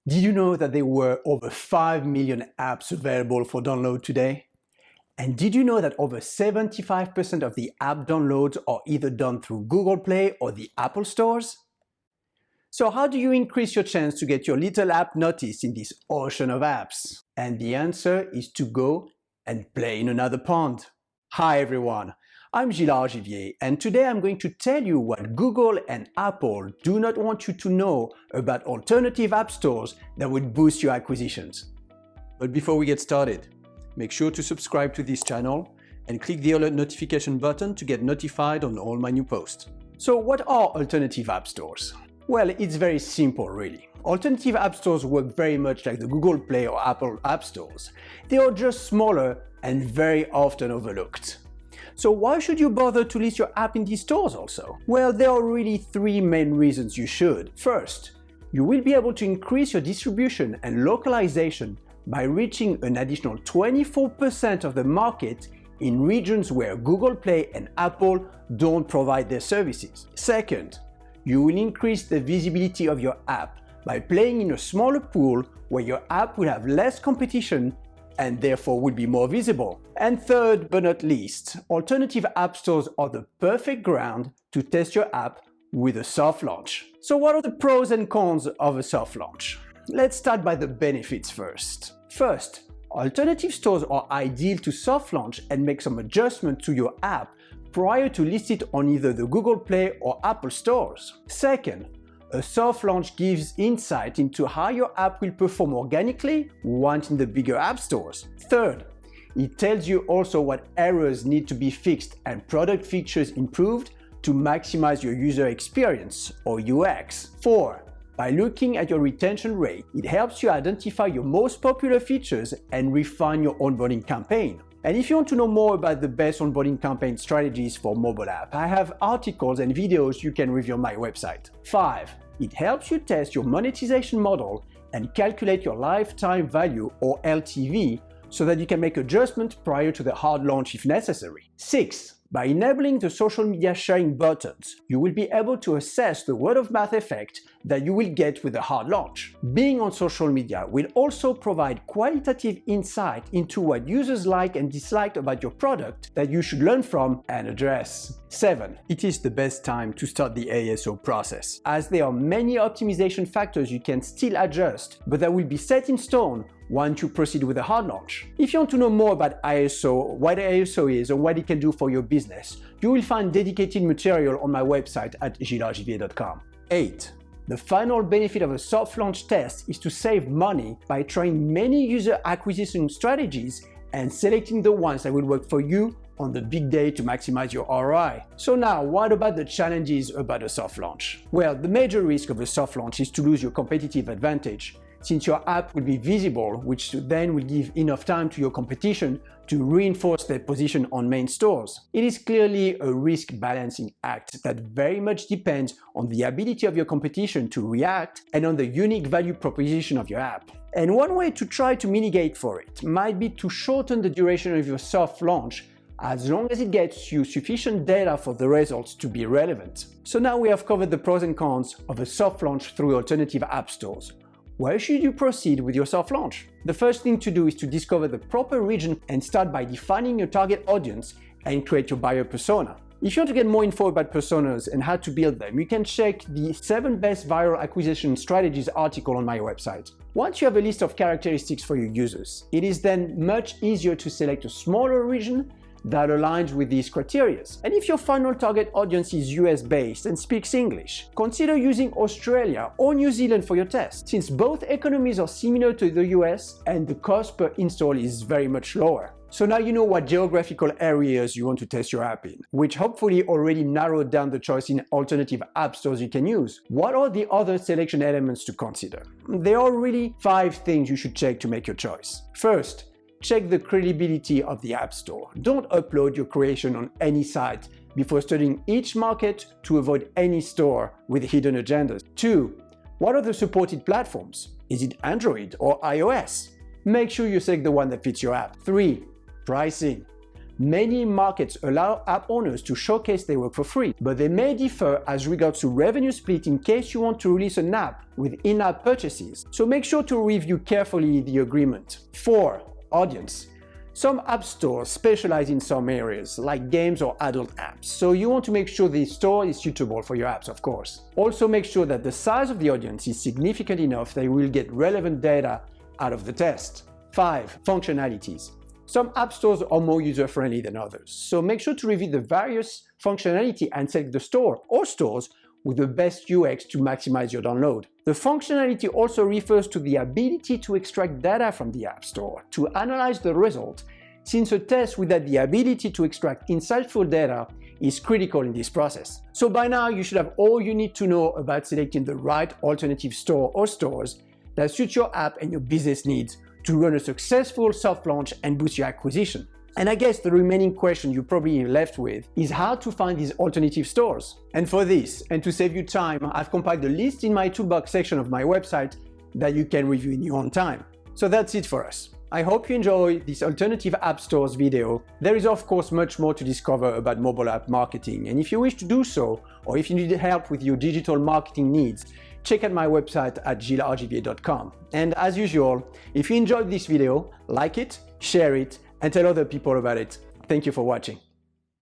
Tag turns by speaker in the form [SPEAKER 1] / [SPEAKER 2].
[SPEAKER 1] Did you know that there were over 5 million apps available for download today? And did you know that over 75% of the app downloads are either done through Google Play or the Apple stores? So how do you increase your chance to get your little app noticed in this ocean of apps? And the answer is to go and play in another pond. Hi everyone, I'm Gilles Argivier, and today I'm going to tell you what Google and Apple do not want you to know about alternative app stores that would boost your acquisitions. But before we get started, make sure to subscribe to this channel and click the alert notification button to get notified on all my new posts. So what are alternative app stores? Well, it's very simple really. Alternative app stores work very much like the Google Play or Apple app stores. They are just smaller and very often overlooked. So why should you bother to list your app in these stores also? Well, there are really three main reasons you should. First, you will be able to increase your distribution and localization by reaching an additional 24% of the market in regions where Google Play and Apple don't provide their services. Second, you will increase the visibility of your app by playing in a smaller pool where your app will have less competition and therefore will be more visible. And third but not least, alternative app stores are the perfect ground to test your app with a soft launch. So what are the pros and cons of a soft launch? Let's start by the benefits first. First, alternative stores are ideal to soft launch and make some adjustment to your app prior to list it on either the Google Play or Apple stores. Second, a soft launch gives insight into how your app will perform organically once in the bigger app stores. Third, it tells you also what errors need to be fixed and product features improved to maximize your user experience or UX. Four, by looking at your retention rate, it helps you identify your most popular features and refine your onboarding campaign. And if you want to know more about the best onboarding campaign strategies for mobile app, I have articles and videos you can review on my website. 5. It helps you test your monetization model and calculate your lifetime value or LTV so that you can make adjustments prior to the hard launch if necessary. 6. By enabling the social media sharing buttons, you will be able to assess the word-of-mouth effect that you will get with a hard launch. Being on social media will also provide qualitative insight into what users like and dislike about your product that you should learn from and address. 7. It is the best time to start the ASO process, as there are many optimization factors you can still adjust, but that will be set in stone once you proceed with a hard launch. If you want to know more about ISO, what ISO is, and what it can do for your business, you will find dedicated material on my website at gillesargivier.com. 8. The final benefit of a soft launch test is to save money by trying many user acquisition strategies and selecting the ones that will work for you on the big day to maximize your ROI. So now, what about the challenges about a soft launch? Well, the major risk of a soft launch is to lose your competitive advantage, since your app will be visible, which then will give enough time to your competition to reinforce their position on main stores. It is clearly a risk balancing act that very much depends on the ability of your competition to react and on the unique value proposition of your app. And one way to try to mitigate for it might be to shorten the duration of your soft launch as long as it gets you sufficient data for the results to be relevant. So now we have covered the pros and cons of a soft launch through alternative app stores. Where should you proceed with your soft launch? The first thing to do is to discover the proper region and start by defining your target audience and create your buyer persona. If you want to get more info about personas and how to build them, you can check the 7 best viral acquisition strategies article on my website. Once you have a list of characteristics for your users, it is then much easier to select a smaller region that aligns with these criteria. And if your final target audience is US-based and speaks English, consider using Australia or New Zealand for your test, since both economies are similar to the US and the cost per install is very much lower. So now you know what geographical areas you want to test your app in, which hopefully already narrowed down the choice in alternative app stores you can use. What are the other selection elements to consider? There are really 5 things you should check to make your choice. First, check the credibility of the App Store. Don't upload your creation on any site before studying each market to avoid any store with hidden agendas. 2. What are the supported platforms? Is it Android or iOS? Make sure you select the one that fits your app. 3. Pricing. Many markets allow app owners to showcase their work for free, but they may differ as regards to revenue split in case you want to release an app with in-app purchases. So make sure to review carefully the agreement. 4. Audience. Some app stores specialize in some areas, like games or adult apps, so you want to make sure the store is suitable for your apps, of course. Also make sure that the size of the audience is significant enough that you will get relevant data out of the test. 5. Functionalities. Some app stores are more user-friendly than others, so make sure to review the various functionality and select the store or stores with the best UX to maximize your download. The functionality also refers to the ability to extract data from the App Store to analyze the result, since a test without the ability to extract insightful data is critical in this process. So by now you should have all you need to know about selecting the right alternative store or stores that suit your app and your business needs to run a successful soft launch and boost your acquisition. And I guess the remaining question you're probably left with is how to find these alternative stores. And for this, and to save you time, I've compiled a list in my toolbox section of my website that you can review in your own time. So that's it for us. I hope you enjoy this alternative app stores video. There is of course much more to discover about mobile app marketing, and if you wish to do so, or if you need help with your digital marketing needs, check out my website at gillesargivier.com. And as usual, if you enjoyed this video, like it, share it, and tell other people about it. Thank you for watching.